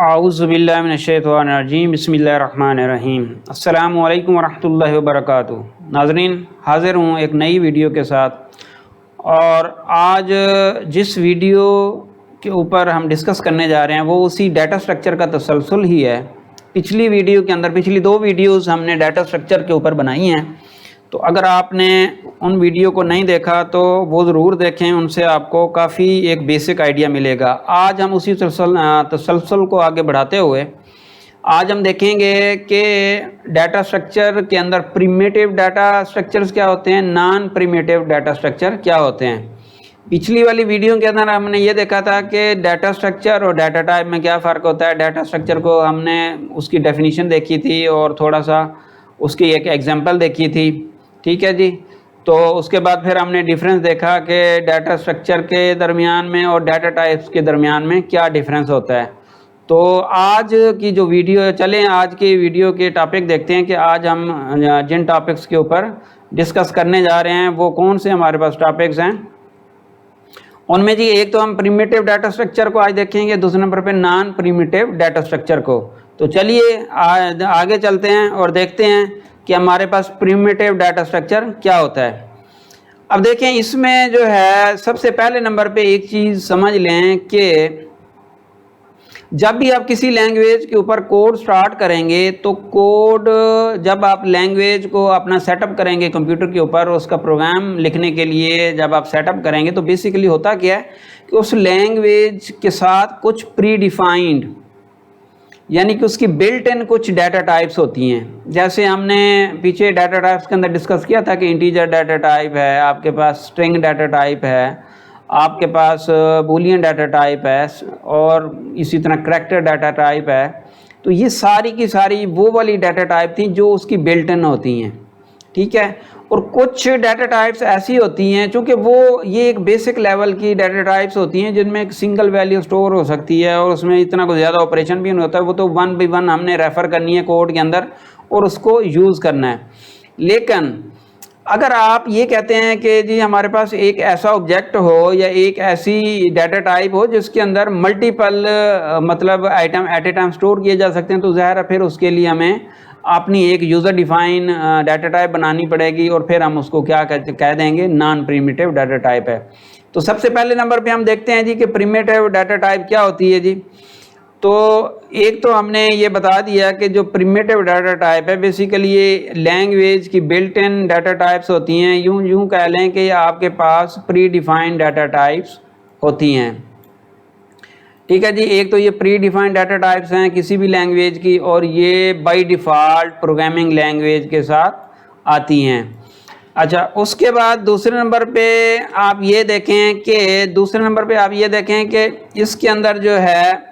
आऊज़ुबिल्लाहिमिनश्शैतानिर्रजीम बिस्मिल्लाहिर्रहमानिर्रहीम अस्सलामु अलैकुम वरहमतुल्लाहि वबरकातुहू। नाज़रीन, हाज़िर हूँ एक नई वीडियो के साथ। और आज जिस वीडियो के ऊपर हम डिस्कस करने जा रहे हैं वो उसी डाटा स्ट्रक्चर का तसलसल ही है। पिछली वीडियो के अंदर पिछली दो वीडियोज़ हमने डाटा स्ट्रक्चर के ऊपर बनाई हैं, तो अगर आपने उन वीडियो को नहीं देखा तो वो ज़रूर देखें, उनसे आपको काफ़ी एक बेसिक आइडिया मिलेगा। आज हम उसी तसलसल को आगे बढ़ाते हुए आज हम देखेंगे कि डाटा स्ट्रक्चर के अंदर प्रिमिटिव डाटा स्ट्रक्चर्स क्या होते हैं, नॉन प्रिमिटिव डाटा स्ट्रक्चर क्या होते हैं। पिछली वाली वीडियो के अंदर हमने ये देखा था कि डाटा स्ट्रक्चर और डाटा टाइप में क्या फ़र्क होता है। डाटा स्ट्रक्चर को हमने उसकी डेफिनीशन देखी थी और थोड़ा सा उसकी एक एग्जांपल देखी थी, ठीक है जी। तो उसके बाद फिर हमने डिफरेंस देखा कि डाटा स्ट्रक्चर के दरमियान में और डाटा टाइप्स के दरमियान में क्या डिफरेंस होता है। तो आज की जो वीडियो चलें, आज की वीडियो के टॉपिक देखते हैं कि आज हम जिन टॉपिक्स के ऊपर डिस्कस करने जा रहे हैं वो कौन से हमारे पास टॉपिक्स हैं। उनमें जी एक तो हम प्रिमिटिव डाटा स्ट्रक्चर को आज देखेंगे, दूसरे नंबर पे नॉन प्रिमिटिव डाटा स्ट्रक्चर को। तो चलिए आगे चलते हैं और देखते हैं कि हमारे पास प्रिमिटिव डाटा स्ट्रक्चर क्या होता है। अब देखें, इसमें जो है सबसे पहले नंबर पे एक चीज़ समझ लें कि जब भी आप किसी लैंग्वेज के ऊपर कोड स्टार्ट करेंगे तो कोड जब आप लैंग्वेज को अपना सेटअप करेंगे कंप्यूटर के ऊपर, उसका प्रोग्राम लिखने के लिए जब आप सेटअप करेंगे तो बेसिकली होता क्या है कि उस लैंग्वेज के साथ कुछ प्री डिफाइंड यानी कि उसकी बिल्ट इन कुछ डाटा टाइप्स होती हैं। जैसे हमने पीछे डाटा टाइप्स के अंदर डिस्कस किया था कि इंटीजर डाटा टाइप है, आपके पास स्ट्रिंग डाटा टाइप है, आपके पास बूलियन डाटा टाइप है और इसी तरह करैक्टर डाटा टाइप है। तो ये सारी की सारी वो वाली डाटा टाइप थी जो उसकी बिल्ट इन होती हैं, ठीक है। और कुछ डाटा टाइप्स ऐसी होती हैं चूँकि वो ये एक बेसिक लेवल की डाटा टाइप्स होती हैं जिनमें एक सिंगल वैल्यू स्टोर हो सकती है और उसमें इतना कुछ ज़्यादा ऑपरेशन भी नहीं होता है। वो तो वन बाई वन हमने रेफ़र करनी है कोड के अंदर और उसको यूज़ करना है। लेकिन अगर आप ये कहते हैं कि जी हमारे पास एक ऐसा ऑब्जेक्ट हो या एक ऐसी डाटा टाइप हो जिसके अंदर मल्टीपल मतलब item at a time store किए जा सकते हैं, तो ज़ाहिर है फिर उसके लिए हमें अपनी एक यूज़र डिफाइन डाटा टाइप बनानी पड़ेगी और फिर हम उसको क्या कह देंगे, नॉन प्रिमिटिव डाटा टाइप है। तो सबसे पहले नंबर पे हम देखते हैं जी कि प्रिमिटिव डाटा टाइप क्या होती है जी। तो एक तो हमने ये बता दिया कि जो प्रिमिटिव डाटा टाइप है बेसिकली ये लैंग्वेज की बिल्ट इन डाटा टाइप्स होती हैं। यूं कह लें कि आपके पास प्री डिफाइंड डाटा टाइप्स होती हैं, ठीक है जी। एक तो ये प्री डिफाइंड डाटा टाइप्स हैं किसी भी लैंग्वेज की और ये बाय डिफ़ॉल्ट प्रोग्रामिंग लैंग्वेज के साथ आती हैं। अच्छा, उसके बाद दूसरे नंबर पे आप ये देखें कि इसके अंदर जो है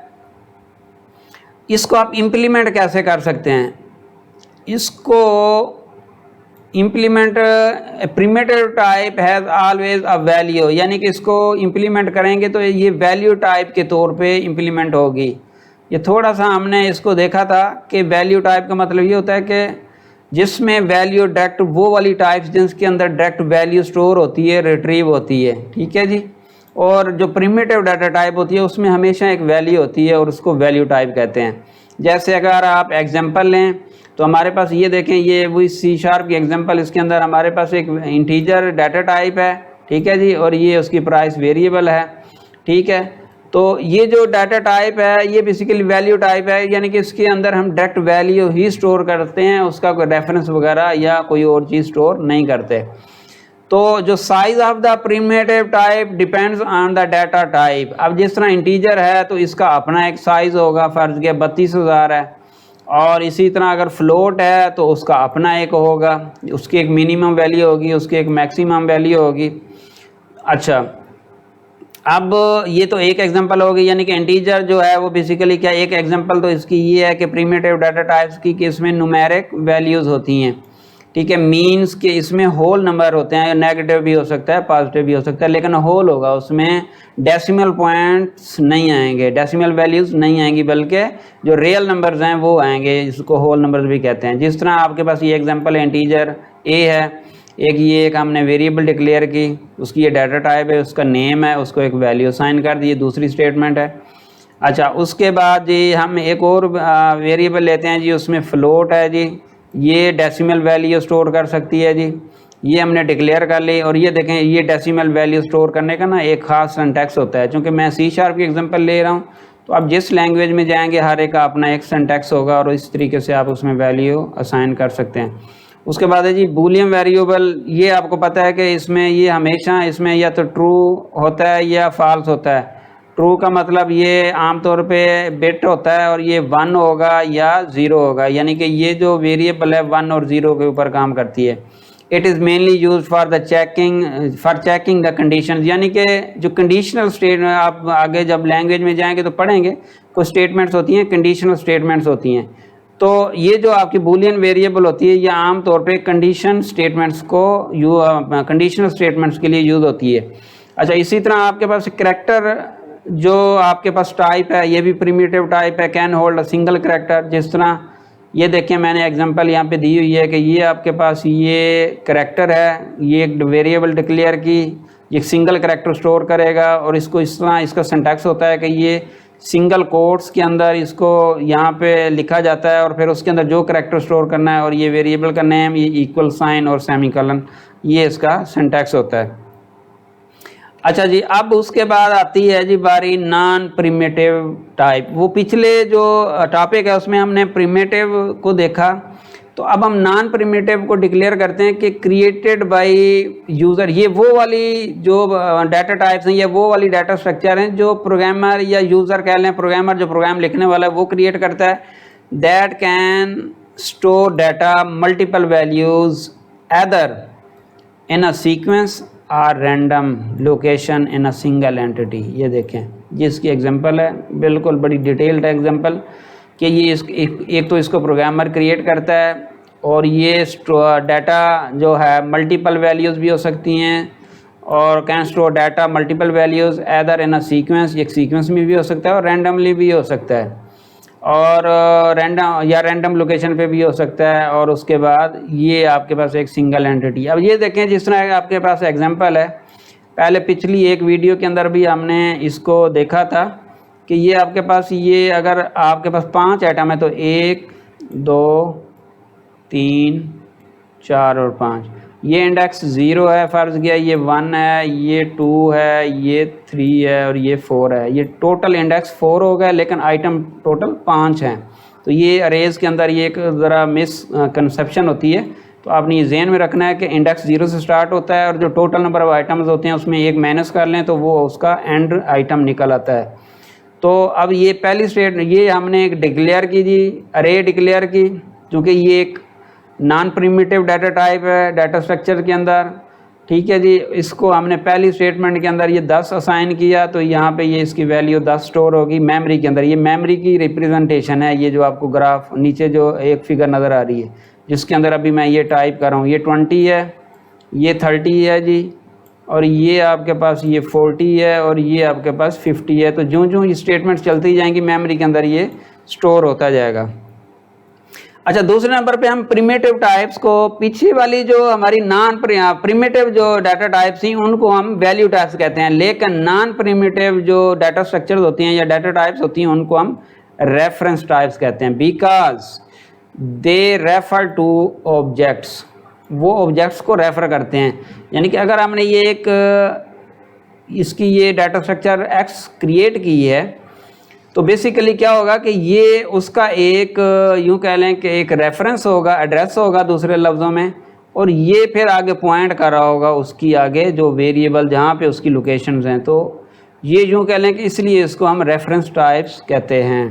इसको आप इम्प्लीमेंट कैसे कर सकते हैं। इसको implement primitive type has always a value, यानी कि इसको इम्प्लीमेंट करेंगे तो ये वैल्यू टाइप के तौर पे इम्प्लीमेंट होगी। ये थोड़ा सा हमने इसको देखा था कि वैल्यू टाइप का मतलब ये होता है कि जिसमें वैल्यू डायरेक्ट वो वाली टाइप्स जिसके अंदर डायरेक्ट वैल्यू स्टोर होती है, रिट्रीव होती है, ठीक है जी। और जो प्रिमिटिव डाटा टाइप होती है उसमें हमेशा एक वैल्यू होती है और उसको वैल्यू टाइप कहते हैं। जैसे अगर आप एग्जांपल लें तो हमारे पास ये देखें, ये वही C# की एग्जांपल, इसके अंदर हमारे पास एक इंटीजर डाटा टाइप है, ठीक है जी, और ये उसकी प्राइस वेरिएबल है, ठीक है। तो ये जो डाटा टाइप है ये बेसिकली वैल्यू टाइप है, यानी कि इसके अंदर हम डायरेक्ट वैल्यू ही स्टोर करते हैं, उसका कोई रेफरेंस वगैरह या कोई और चीज़ स्टोर नहीं करते। तो जो size of the primitive type depends on the data type. अब जिस तरह इंटीजर है तो इसका अपना एक साइज होगा, फ़र्ज़ के 32,000 है, और इसी तरह अगर फ्लोट है तो उसका अपना एक होगा, उसकी एक मिनिमम वैल्यू होगी, उसकी एक मैक्सिमम वैल्यू होगी। अच्छा, अब ये तो एक एग्जांपल होगी, यानी कि इंटीजर जो है वो बेसिकली क्या, एक एग्जांपल तो इसकी ये है कि प्रिमिटिव डाटा टाइप्स की कि इसमें न्यूमेरिक वैल्यूज़ होती हैं, ठीक है। मीन्स के इसमें होल नंबर होते हैं, नेगेटिव भी हो सकता है, पॉजिटिव भी हो सकता है, लेकिन होल होगा, उसमें डेसिमल पॉइंट्स नहीं आएंगे, डेसिमल वैल्यूज़ नहीं आएंगी, बल्कि जो रियल नंबर्स हैं वो आएंगे, इसको होल नंबर्स भी कहते हैं। जिस तरह आपके पास ये एग्जांपल है, इंटीजर ए है, एक हमने वेरिएबल डिक्लेयर की, उसकी ये डाटा टाइप है, उसका नेम है, उसको एक वैल्यू असाइन कर दी, दूसरी स्टेटमेंट है। अच्छा, उसके बाद जी हम एक और वेरिएबल लेते हैं जी, उसमें फ्लोट है जी, ये डेसिमल वैल्यू स्टोर कर सकती है जी, ये हमने डिक्लेयर कर ली। और ये देखें, ये डेसिमल वैल्यू स्टोर करने का ना एक ख़ास सिंटैक्स होता है। चूँकि मैं C# की एग्जांपल ले रहा हूँ, तो आप जिस लैंग्वेज में जाएंगे हर एक का अपना एक सिंटैक्स होगा और इस तरीके से आप उसमें वैल्यू असाइन कर सकते हैं। उसके बाद है जी बूलियन वेरिएबल, ये आपको पता है कि इसमें ये हमेशा इसमें या तो ट्रू होता है या फॉल्स होता है। ट्रू का मतलब ये आमतौर पे बिट होता है और ये 1 होगा या 0 होगा, यानी कि ये जो वेरिएबल है 1 और 0 के ऊपर काम करती है। It is mainly use for the checking the condition, यानी कि जो कंडीशनल स्टेट, आप आगे जब लैंग्वेज में जाएंगे तो पढ़ेंगे, कुछ स्टेटमेंट्स होती हैं कंडीशनल स्टेटमेंट्स होती हैं। तो ये जो आपकी बूलियन वेरिएबल होती है ये आम तौर पे कंडीशनल स्टेटमेंट्स के लिए यूज़ होती है। अच्छा, इसी तरह आपके पास करैक्टर जो आपके पास टाइप है, ये भी प्रिमिटिव टाइप है, can hold a single character. जिस तरह ये देखिए मैंने एग्जांपल यहाँ पे दी हुई है कि ये आपके पास ये करैक्टर है, ये एक वेरिएबल डिक्लेयर की, ये सिंगल करैक्टर स्टोर करेगा और इसको इस तरह इसका सिंटैक्स होता है कि ये सिंगल कोट्स के अंदर इसको यहाँ पे लिखा जाता है और फिर उसके अंदर जो करैक्टर स्टोर करना है और ये वेरिएबल का नेम, ये इक्वल साइन और सेमीकोलन, ये इसका सिंटैक्स होता है। अच्छा जी, अब उसके बाद आती है जी बारी नॉन प्रिमिटिव टाइप। वो पिछले जो टॉपिक है उसमें हमने प्रिमिटिव को देखा, तो अब हम नॉन प्रिमिटिव को डिक्लेयर करते हैं कि क्रिएटेड बाय यूज़र। ये वो वाली जो डाटा टाइप्स हैं, ये वो वाली डाटा स्ट्रक्चर हैं जो प्रोग्रामर या यूज़र कह लें, प्रोग्रामर जो प्रोग्राम लिखने वाला है वो क्रिएट करता है। That can store data multiple values either in a sequence or random location in a single entity. ये देखें जिसकी एग्जांपल है, बिल्कुल बड़ी डिटेल्ड एग्जांपल कि ये एक तो इसको प्रोग्रामर क्रिएट करता है और ये डाटा जो है मल्टीपल वैल्यूज़ भी हो सकती हैं और can store data multiple values either in a sequence, एक सीक्वेंस में भी हो सकता है और रैंडमली भी हो सकता है और रैंडम लोकेशन पे भी हो सकता है। और उसके बाद ये आपके पास एक सिंगल एंटिटी। अब ये देखें जिस तरह आपके पास एग्जांपल है, पहले पिछली एक वीडियो के अंदर भी हमने इसको देखा था कि ये आपके पास, ये अगर आपके पास 5 आइटम है तो 1 2 3 4 और 5, ये इंडेक्स 0 है फ़र्ज़ किया, ये 1 है, ये 2 है, ये 3 है और ये 4 है। ये टोटल इंडेक्स 4 हो गया, लेकिन आइटम टोटल 5 हैं। तो ये अरेज़ के अंदर ये एक ज़रा मिसकंसेप्शन होती है, तो आपने ये ज़हन में रखना है कि इंडेक्स 0 से स्टार्ट होता है और जो टोटल नंबर ऑफ़ आइटम्स होते हैं उसमें एक माइनस कर लें तो वो उसका एंड आइटम निकल आता है। तो अब ये पहली स्टेट ये हमने एक डिक्लेयर की जी, अरे डिक्लेयर की, क्योंकि ये एक नॉन प्रिमिटिव डाटा टाइप है डाटा स्ट्रक्चर के अंदर। ठीक है जी, इसको हमने पहली स्टेटमेंट के अंदर ये 10 असाइन किया, तो यहाँ पे ये इसकी वैल्यू 10 स्टोर होगी मेमोरी के अंदर। ये मेमोरी की रिप्रेजेंटेशन है, ये जो आपको ग्राफ नीचे जो एक फिगर नज़र आ रही है जिसके अंदर अभी मैं ये टाइप कर रहा हूँ, ये 20 है, ये 30 है जी, और ये आपके पास ये 40 है और ये आपके पास 50 है। तो जो ये स्टेटमेंट्स चलती जाएंगी मेमोरी के अंदर ये स्टोर होता जाएगा। अच्छा, दूसरे नंबर पे हम प्रिमिटिव टाइप्स को, पीछे वाली जो हमारी नॉन प्रिमिटिव जो डाटा टाइप्स थी उनको हम वैल्यू टाइप्स कहते हैं, लेकिन नॉन प्रिमिटिव जो डाटा स्ट्रक्चर्स होती हैं या डाटा टाइप्स होती हैं उनको हम रेफरेंस टाइप्स कहते हैं, because they refer two objects. वो ऑब्जेक्ट्स को रेफर करते हैं, यानी कि अगर हमने ये एक इसकी ये डाटा स्ट्रक्चर x क्रिएट की है तो बेसिकली क्या होगा कि ये उसका एक यूँ कह लें कि एक रेफरेंस होगा, एड्रेस होगा दूसरे लफ्ज़ों में, और ये फिर आगे पॉइंट कर रहा होगा उसकी आगे जो वेरिएबल जहाँ पे उसकी लोकेशंस हैं। तो ये यूँ कह लें कि इसलिए इसको हम रेफरेंस टाइप्स कहते हैं।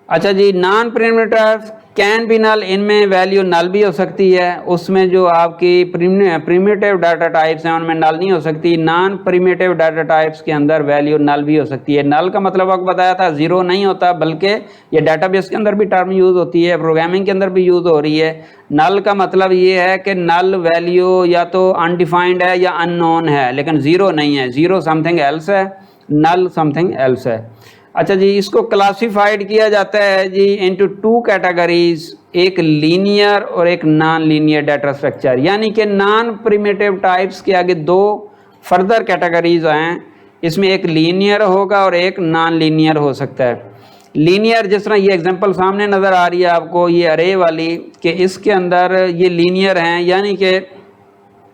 अच्छा जी, non primitive can be null, इनमें वैल्यू नल भी हो सकती है, उसमें जो आपकी प्रिमिटिव डाटा टाइप्स हैं उनमें नल नहीं हो सकती। नॉन प्रिमिटिव डाटा टाइप्स के अंदर वैल्यू नल भी हो सकती है। नल का मतलब आपको बताया था 0 नहीं होता, बल्कि ये डाटाबेस के अंदर भी टर्म यूज़ होती है, प्रोग्रामिंग के अंदर भी यूज़ हो रही है। नल का मतलब ये है कि नल वैल्यू या तो अनडिफाइंड है या अननोन है, लेकिन 0 नहीं है। 0 समथिंग एल्स है, नल समथिंग एल्स है। अच्छा जी, इसको क्लासिफाइड किया जाता है जी इनटू 2 कैटेगरीज, एक लीनियर और एक नॉन लीनियर डाटा स्ट्रक्चर, यानी कि नॉन प्रिमिटिव टाइप्स के आगे 2 फर्दर कैटेगरीज हैं, इसमें एक लीनियर होगा और एक नॉन लीनियर हो सकता है। लीनियर जिस तरह ये एग्जांपल सामने नज़र आ रही है आपको, ये अरे वाली, कि इसके अंदर ये लीनियर हैं, यानी कि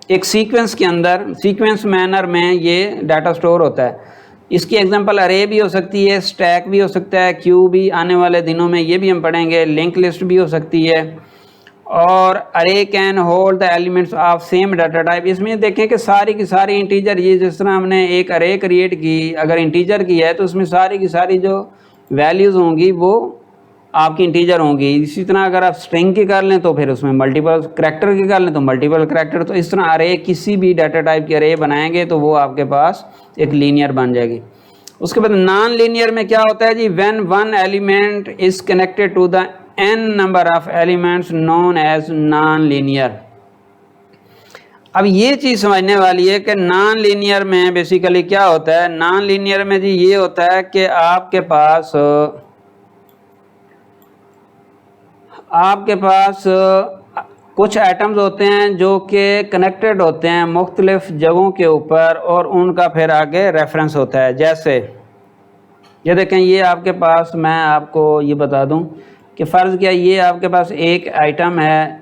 एक सीक्वेंस के अंदर सीक्वेंस मैनर में ये डाटा स्टोर होता है। इसकी एग्जांपल अरे भी हो सकती है, स्टैक भी हो सकता है, क्यू भी आने वाले दिनों में ये भी हम पढ़ेंगे, लिंक लिस्ट भी हो सकती है, और अरे can hold the elements of same data type. इसमें देखें कि सारी की सारी इंटीजर, ये जिस तरह हमने एक अरे क्रिएट की, अगर इंटीजर की है तो उसमें सारी की सारी जो वैल्यूज़ होंगी वो आपकी इंटीजर होंगी। इसी तरह अगर आप स्ट्रिंग की कर लें तो फिर उसमें मल्टीपल करैक्टर की कर लें तो मल्टीपल करैक्टर। तो इस तरह अरे किसी भी डाटा टाइप की अरे बनाएंगे तो वो आपके पास एक लीनियर बन जाएगी। उसके बाद नॉन लीनियर में क्या होता है जी, when one element is connected to the n number of elements known as non linear. अब ये चीज़ समझने वाली है कि नॉन लीनियर में बेसिकली क्या होता है। नॉन लीनियर में जी ये होता है कि आपके पास कुछ एटम्स होते हैं जो कि कनेक्टेड होते हैं मुख्तलिफ जगहों के ऊपर, और उनका फिर आगे रेफरेंस होता है। जैसे ये देखें, ये आपके पास, मैं आपको ये बता दूं कि फ़र्ज़ किया ये आपके पास एक आइटम है,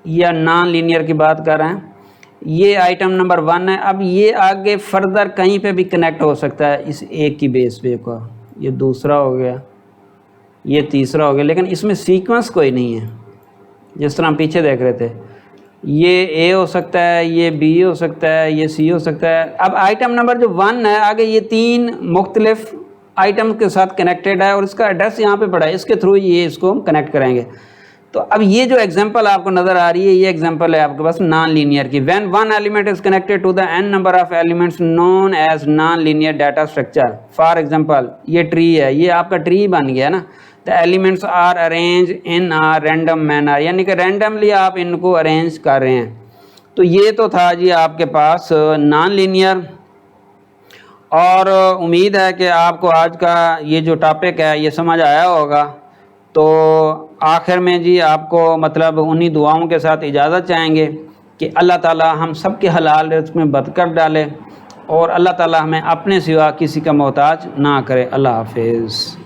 या नॉन लीनियर की बात कर रहे हैं, ये आइटम नंबर 1 है। अब ये आगे फर्दर कहीं पे भी कनेक्ट हो सकता है इस एक की बेस पे का, ये दूसरा हो गया, ये तीसरा हो गया, लेकिन इसमें सीक्वेंस कोई नहीं है। जिस तरह हम पीछे देख रहे थे, ये ए हो सकता है, ये बी हो सकता है, ये सी हो सकता है। अब आइटम नंबर जो 1 है, आगे ये 3 मुख्तलिफ आइटम के साथ कनेक्टेड है और इसका एड्रेस यहाँ पे पड़ा है, इसके थ्रू ये इसको हम कनेक्ट करेंगे। तो अब ये जो एग्जांपल आपको नज़र आ रही है, ये एग्जांपल है आपके पास नॉन लीनियर की। When one element is connected to the n number of elements known as non linear data structure. For example ये ट्री है, ये आपका ट्री बन गया ना। The elements are arrange in a random manner, यानी कि रैंडमली आप इनको अरेंज कर रहे हैं। तो ये तो था जी आपके पास नॉन लीनियर। और उम्मीद है कि आपको आज का ये जो टॉपिक है ये समझ आया होगा। तो आखिर में जी आपको मतलब उन्हीं दुआओं के साथ इजाज़त चाहेंगे कि अल्लाह ताला हम सब के हलाल रिज़्क़ में बरकत डाले, और अल्लाह ताला हमें अपने सिवा किसी का मोहताज ना करे। अल्लाह हाफिज़।